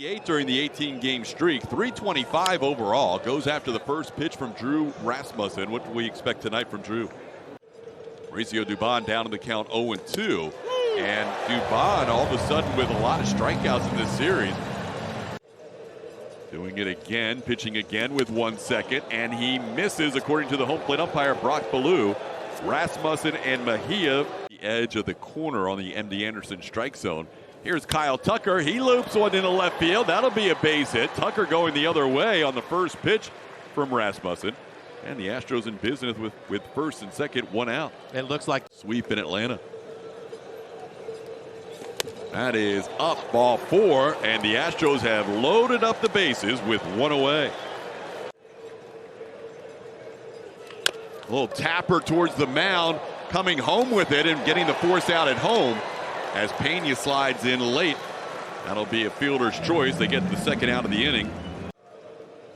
During the 18-game streak, 325 overall. Goes after the first pitch from Drew Rasmussen. What do we expect tonight from Drew? Mauricio Dubon down in the count 0-2. And Dubon all of a sudden with a lot of strikeouts in this series. Doing it again, pitching again with 1 second, and he misses according to the home plate umpire Brock Ballou. Rasmussen and Mejia, the edge of the corner on the MD Anderson strike zone. Here's Kyle Tucker. He loops one into left field. That'll be a base hit. Tucker going the other way on the first pitch from Rasmussen. And the Astros in business with first and second, 1 out. It looks like sweep in Atlanta. That is up, ball 4, and the Astros have loaded up the bases with 1 away. A little tapper towards the mound, coming home with it and getting the force out at home as Pena slides in late. That'll be a fielder's choice. They get the second out of the inning.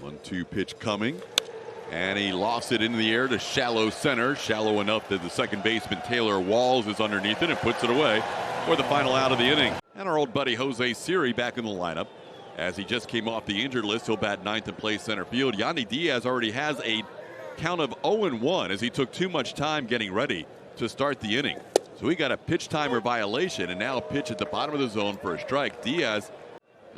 1-2 pitch coming, and he lofts it into the air to shallow center, shallow enough that the second baseman Taylor Walls is underneath it and puts it away for the final out of the inning. And our old buddy Jose Siri back in the lineup as he just came off the injured list. He'll bat 9th and play center field. Yandy Diaz already has a count of 0-1 as he took too much time getting ready to start the inning. So he got a pitch timer violation and now a pitch at the bottom of the zone for a strike. Diaz,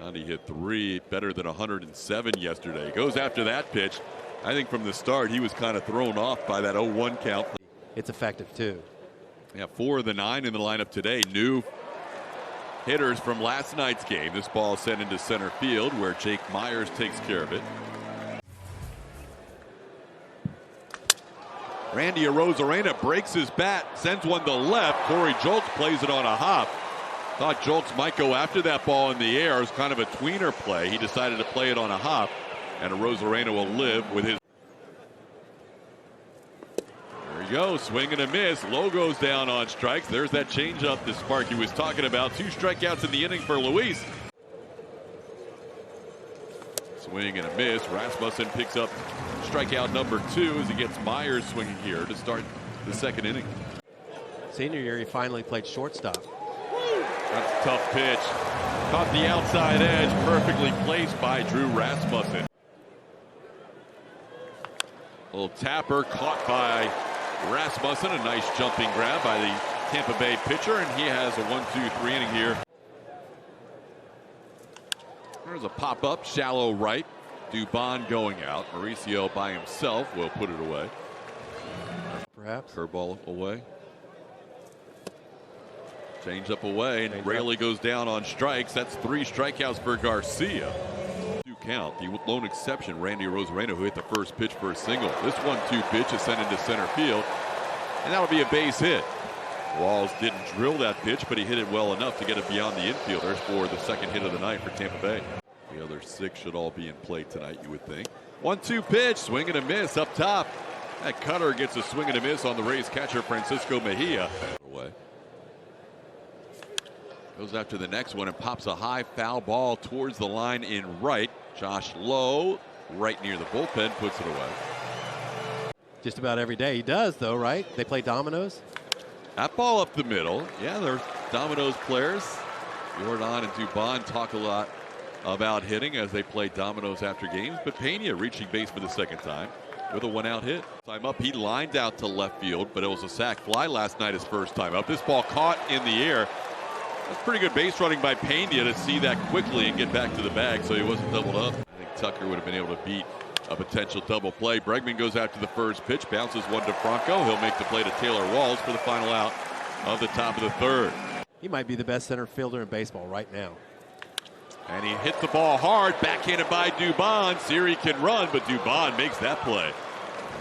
Yandy hit 3 better than 107 yesterday. Goes after that pitch. I think from the start he was kind of thrown off by that 0-1 count. It's effective too. Yeah, 4 of the 9 in the lineup today. New hitters from last night's game. This ball is sent into center field where Jake Myers takes care of it. Randy Arozarena breaks his bat, sends one to left. Corey Julks plays it on a hop. Thought Julks might go after that ball in the air. It was kind of a tweener play. He decided to play it on a hop, and Arozarena will live with his. There you go, swing and a miss. Lowe goes down on strikes. There's that changeup that Sparky was talking about. 2 strikeouts in the inning for Luis. Swing and a miss. Rasmussen picks up strikeout number 2 as he gets Myers swinging here to start the second inning. Senior year, he finally played shortstop. That's a tough pitch. Caught the outside edge, perfectly placed by Drew Rasmussen. A little tapper caught by Rasmussen. A nice jumping grab by the Tampa Bay pitcher, and he has a 1-2-3 inning here. There's a pop-up, shallow right. Dubon going out. Mauricio by himself will put it away. Perhaps. Curveball away. Change up away, and Raley goes down on strikes. That's 3 strikeouts for Garcia. 2 count. The lone exception, Randy Arozarena, who hit the first pitch for a single. This 1-2 pitch is sent into center field, and that'll be a base hit. Walls didn't drill that pitch, but he hit it well enough to get it beyond the infielders for the second hit of the night for Tampa Bay. The other 6 should all be in play tonight, you would think. 1-2 pitch, swing and a miss up top. That cutter gets a swing and a miss on the Rays catcher Francisco Mejia. Away. Goes after the next one and pops a high foul ball towards the line in right. Josh Lowe, right near the bullpen, puts it away. Just about every day he does, though, right? They play dominoes. That ball up the middle. Yeah, there's dominoes players. Jordan and Dubon talk a lot about hitting as they play dominoes after games, but Pena reaching base for the second time with a 1-out hit. Time up, he lined out to left field, but it was a sac fly last night his first time up. This ball caught in the air. That's pretty good base running by Pena to see that quickly and get back to the bag so he wasn't doubled up. I think Tucker would have been able to beat a potential double play. Bregman goes after the first pitch, bounces one to Franco. He'll make the play to Taylor Walls for the final out of the top of the 3rd. He might be the best center fielder in baseball right now. And he hits the ball hard, backhanded by Dubon. Siri can run, but Dubon makes that play.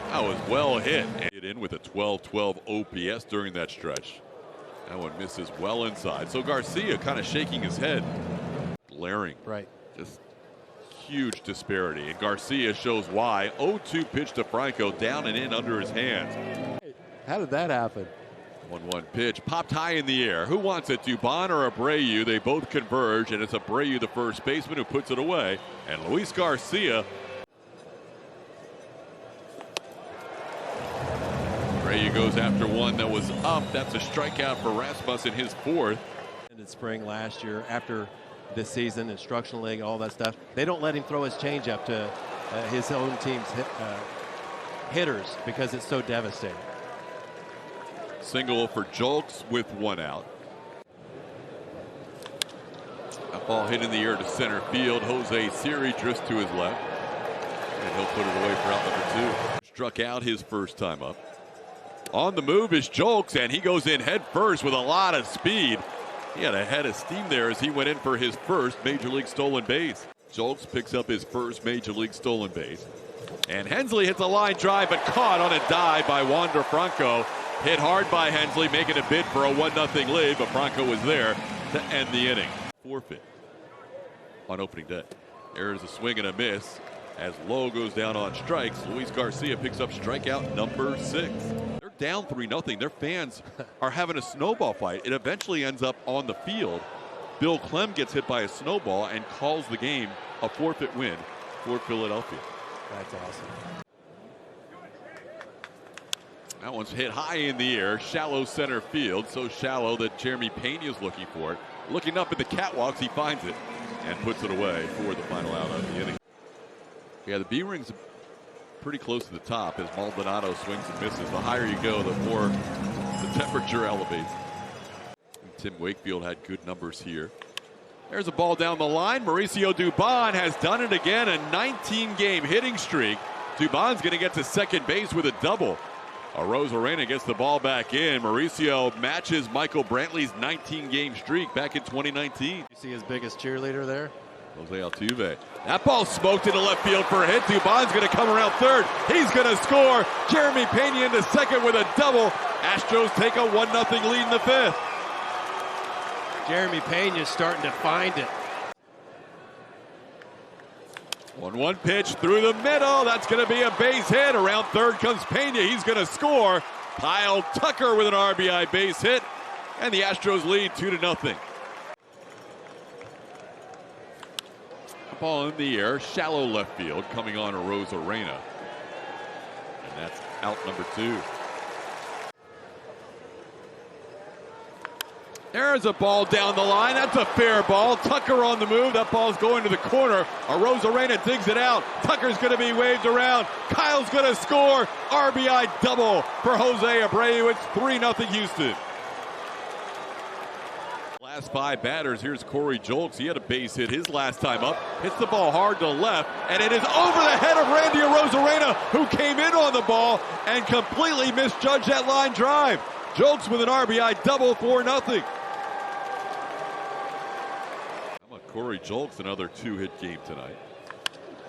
That was well hit. And it in with a 12-12 OPS during that stretch. That one misses well inside. So Garcia kind of shaking his head. Glaring. Right. Just huge disparity. And Garcia shows why. 0-2 pitch to Franco, down and in under his hands. How did that happen? 1-1 pitch popped high in the air. Who wants it, Dubon or Abreu? They both converge, and it's Abreu, the first baseman, who puts it away. And Luis Garcia. Abreu goes after one that was up. That's a strikeout for Rasmussen, his 4th. In spring last year, after this season, instructional league, all that stuff. They don't let him throw his changeup to his own team's hitters because it's so devastating. Single for Julks with one out. A ball hit in the air to center field. Jose Siri drifts to his left, and he'll put it away for out number 2. Struck out his first time up. On the move is Julks, and he goes in head first with a lot of speed. He had a head of steam there as he went in for his first Major League stolen base. Julks picks up his first Major League stolen base. And Hensley hits a line drive, but caught on a dive by Wander Franco. Hit hard by Hensley, making a bid for a 1-0 lead, but Franco was there to end the inning. Forfeit on opening day. There's a swing and a miss as Lowe goes down on strikes. Luis Garcia picks up strikeout number 6. They're down 3-0. Their fans are having a snowball fight. It eventually ends up on the field. Bill Clem gets hit by a snowball and calls the game a forfeit win for Philadelphia. That's awesome. That one's hit high in the air, shallow center field, so shallow that Jeremy Pena is looking for it. Looking up at the catwalks, he finds it and puts it away for the final out of the inning. Yeah, the B ring's pretty close to the top as Maldonado swings and misses. The higher you go, the more the temperature elevates. And Tim Wakefield had good numbers here. There's a ball down the line. Mauricio Dubon has done it again, a 19-game hitting streak. Dubon's going to get to second base with a double. Arozarena gets the ball back in. Mauricio matches Michael Brantley's 19-game streak back in 2019. You see his biggest cheerleader there? Jose Altuve. That ball smoked into left field for a hit. Dubon's going to come around third. He's going to score. Jeremy Pena into second with a double. Astros take a 1-0 lead in the 5th. Jeremy Pena's starting to find it. 1-1 pitch through the middle. That's going to be a base hit. Around third comes Pena. He's going to score. Kyle Tucker with an RBI base hit. And the Astros lead 2-0. Ball in the air. Shallow left field coming on Arozarena. And that's out number 2. There's a ball down the line. That's a fair ball. Tucker on the move. That ball's going to the corner. Arozarena digs it out. Tucker's going to be waved around. Kyle's going to score. RBI double for Jose Abreu. It's 3-0 Houston. Last 5 batters. Here's Corey Julks. He had a base hit his last time up. Hits the ball hard to left. And it is over the head of Randy Arozarena, who came in on the ball and completely misjudged that line drive. Julks with an RBI double, 4-0. Corey Julks, another 2-hit game tonight.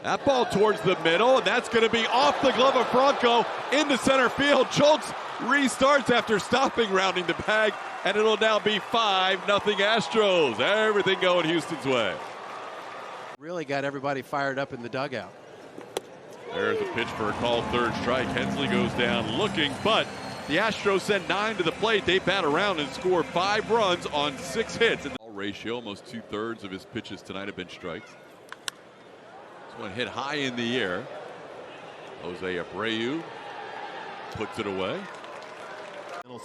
That ball towards the middle, and that's going to be off the glove of Franco into center field. Julks restarts after stopping, rounding the bag, and it'll now be 5-0 Astros. Everything going Houston's way. Really got everybody fired up in the dugout. There's a pitch for a called third strike. Hensley goes down looking, but the Astros send 9 to the plate. They bat around and score 5 runs on 6 hits. Ratio, almost 2/3 of his pitches tonight have been strikes. This one hit high in the air. Jose Abreu puts it away.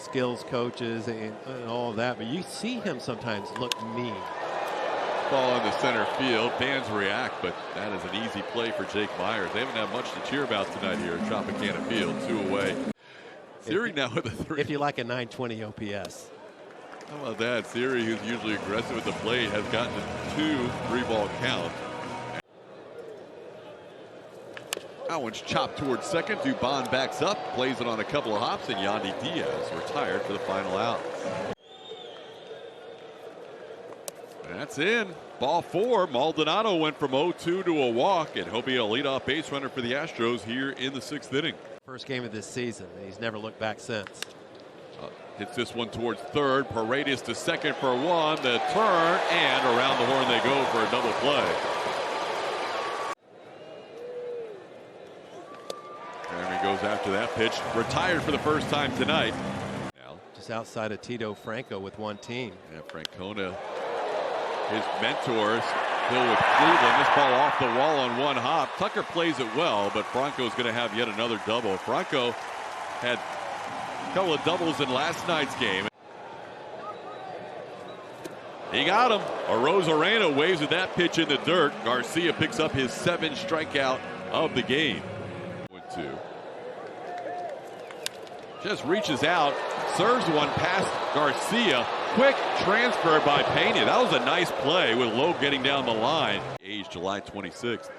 Skills coaches and all of that, but you see him sometimes look mean. Ball in the center field. Fans react, but that is an easy play for Jake Myers. They haven't had much to cheer about tonight here at Tropicana Field. 2 away. Siri now with a 3. If you like a 920 OPS. How about that? Siri, who's usually aggressive at the plate, has gotten to 2 3-ball counts. That one's chopped towards second. Dubon backs up, plays it on a couple of hops, and Yandy Diaz retired for the final out. That's in. Ball 4. Maldonado went from 0-2 to a walk, and he'll be a leadoff base runner for the Astros here in the 6th inning. First game of this season. He's never looked back since. Hits this one towards third. Paredes to second for 1. The turn, and around the horn they go for a double play. Jeremy goes after that pitch. Retired for the first time tonight. Now, just outside of Tito Franco with 1 team. Yeah, Francona, his mentors, still with Cleveland. This ball off the wall on 1 hop. Tucker plays it well, but Franco's going to have yet another double. Franco had a couple of doubles in last night's game. He got him. Arozarena waves with that pitch in the dirt. Garcia picks up his 7th strikeout of the game. 1-2. Just reaches out, serves one past Garcia. Quick transfer by Pena. That was a nice play with Lowe getting down the line. Age July 26th.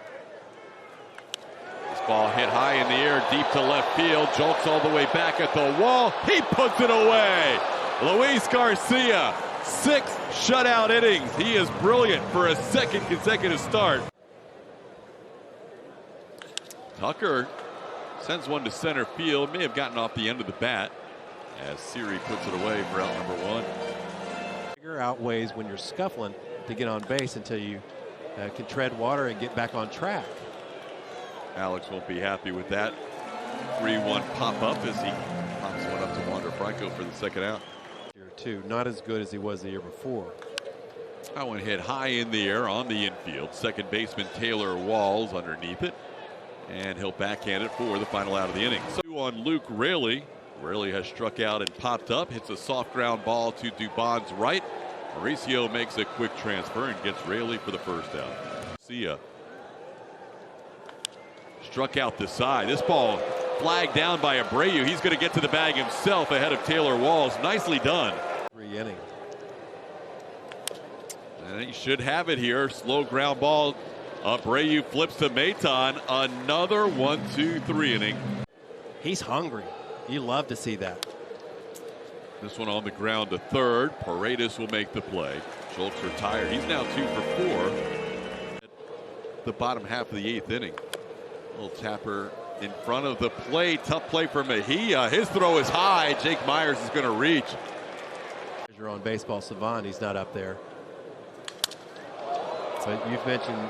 This ball hit high in the air, deep to left field. Jolts all the way back at the wall. He puts it away. Luis Garcia, 6 shutout innings. He is brilliant for a 2nd consecutive start. Tucker sends one to center field. May have gotten off the end of the bat as Siri puts it away for out number 1. Bigger outweighs when you're scuffling to get on base until you can tread water and get back on track. Alex won't be happy with that 3-1 pop up as he pops one up to Wander Franco for the 2nd out. Year 2, not as good as he was the year before. That one hit high in the air on the infield. Second baseman Taylor Walls underneath it, and he'll backhand it for the final out of the inning. So on Luke Raley. Raley has struck out and popped up, hits a soft ground ball to Dubon's right. Mauricio makes a quick transfer and gets Raley for the 1st out. Garcia struck out the side. This ball flagged down by Abreu. He's going to get to the bag himself ahead of Taylor Walls. Nicely done. 3 inning. And he should have it here. Slow ground ball. Abreu flips to Maton. Another 1-2-3 inning. He's hungry. You love to see that. This one on the ground to 3rd. Paredes will make the play. Schultz retired. He's now 2 for 4 at the bottom half of the 8th inning. Little tapper in front of the plate. Tough play for Mejia. His throw is high. Jake Myers is going to reach. You're on Baseball Savant. He's not up there. But you've mentioned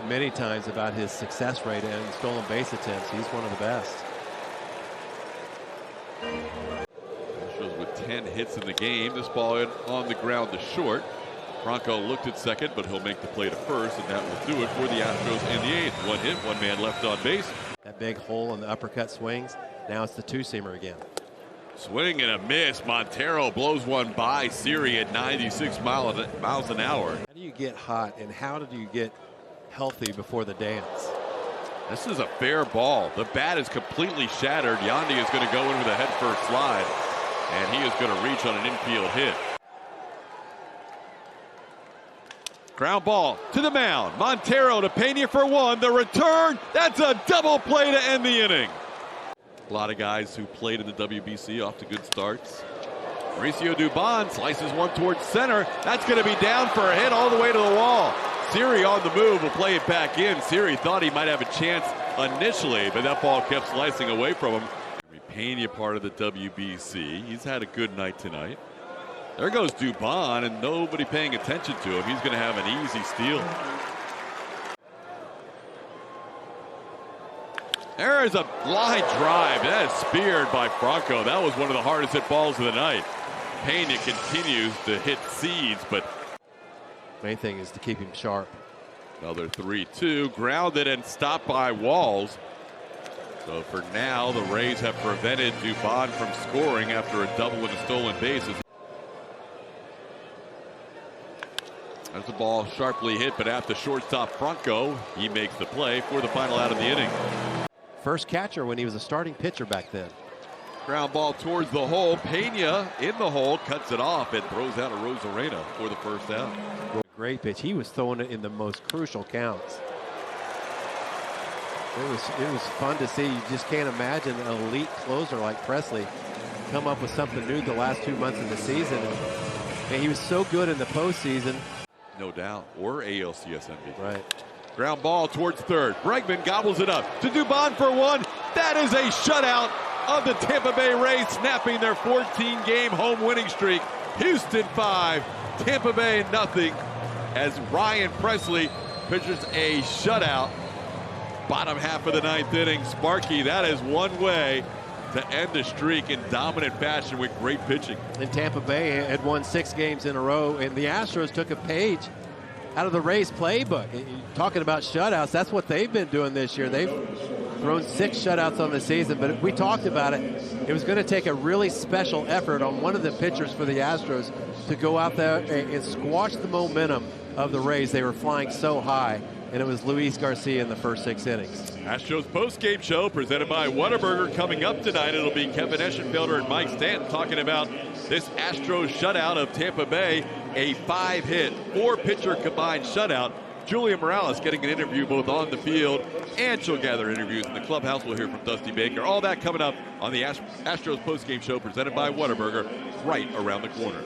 many times about his success rate and stolen base attempts. He's one of the best. Astros with 10 hits in the game. This ball in on the ground to short. Franco looked at 2nd, but he'll make the play to 1st, and that will do it for the Astros in the 8th. 1 hit, 1 man left on base. That big hole in the uppercut swings. Now it's the 2-seamer again. Swing and a miss. Montero blows one by Siri at 96 miles an hour. How do you get hot, and how do you get healthy before the dance? This is a fair ball. The bat is completely shattered. Yandy is going to go in with a head-first slide, and he is going to reach on an infield hit. Ground ball to the mound. Montero to Pena for 1. The return. That's a double play to end the inning. A lot of guys who played in the WBC off to good starts. Mauricio Dubon slices one towards center. That's going to be down for a hit all the way to the wall. Siri on the move will play it back in. Siri thought he might have a chance initially, but that ball kept slicing away from him. Pena part of the WBC. He's had a good night tonight. There goes Dubon, and nobody paying attention to him. He's going to have an easy steal. There is a line drive. That is speared by Franco. That was one of the hardest hit balls of the night. Pena continues to hit seeds, but Main thing is to keep him sharp. Another 3-2, grounded and stopped by Walls. So for now, the Rays have prevented Dubon from scoring after a double and a stolen bases. That's the ball sharply hit, but after shortstop Franco, he makes the play for the final out of the inning. First catcher when he was a starting pitcher back then. Ground ball towards the hole. Pena in the hole, cuts it off and throws out Arozarena for the 1st out. Great pitch. He was throwing it in the most crucial counts. It was fun to see. You just can't imagine an elite closer like Presley come up with something new the last 2 months of the season. And he was so good in the postseason. No doubt. Or ALCS MVP. Right. Ground ball towards 3rd. Bregman gobbles it up to Dubon for 1. That is a shutout of the Tampa Bay Rays, snapping their 14-game home winning streak. Houston 5, Tampa Bay nothing, as Ryan Presley pitches a shutout. Bottom half of the 9th inning. Sparky, that is one way to end the streak in dominant fashion with great pitching. And Tampa Bay had won 6 games in a row, and the Astros took a page out of the Rays playbook. Talking about shutouts, that's what they've been doing this year. They've thrown 6 shutouts on the season, but we talked about it. It was going to take a really special effort on one of the pitchers for the Astros to go out there and squash the momentum of the Rays. They were flying so high, and it was Luis Garcia in the first 6 innings. Astros post-game show presented by Whataburger coming up tonight. It'll be Kevin Eschenfelder and Mike Stanton talking about this Astros shutout of Tampa Bay, a 5-hit, 4-pitcher combined shutout. Julia Morales getting an interview both on the field, and she'll gather interviews in the clubhouse. We'll hear from Dusty Baker. All that coming up on the Astros post-game show presented by Whataburger right around the corner.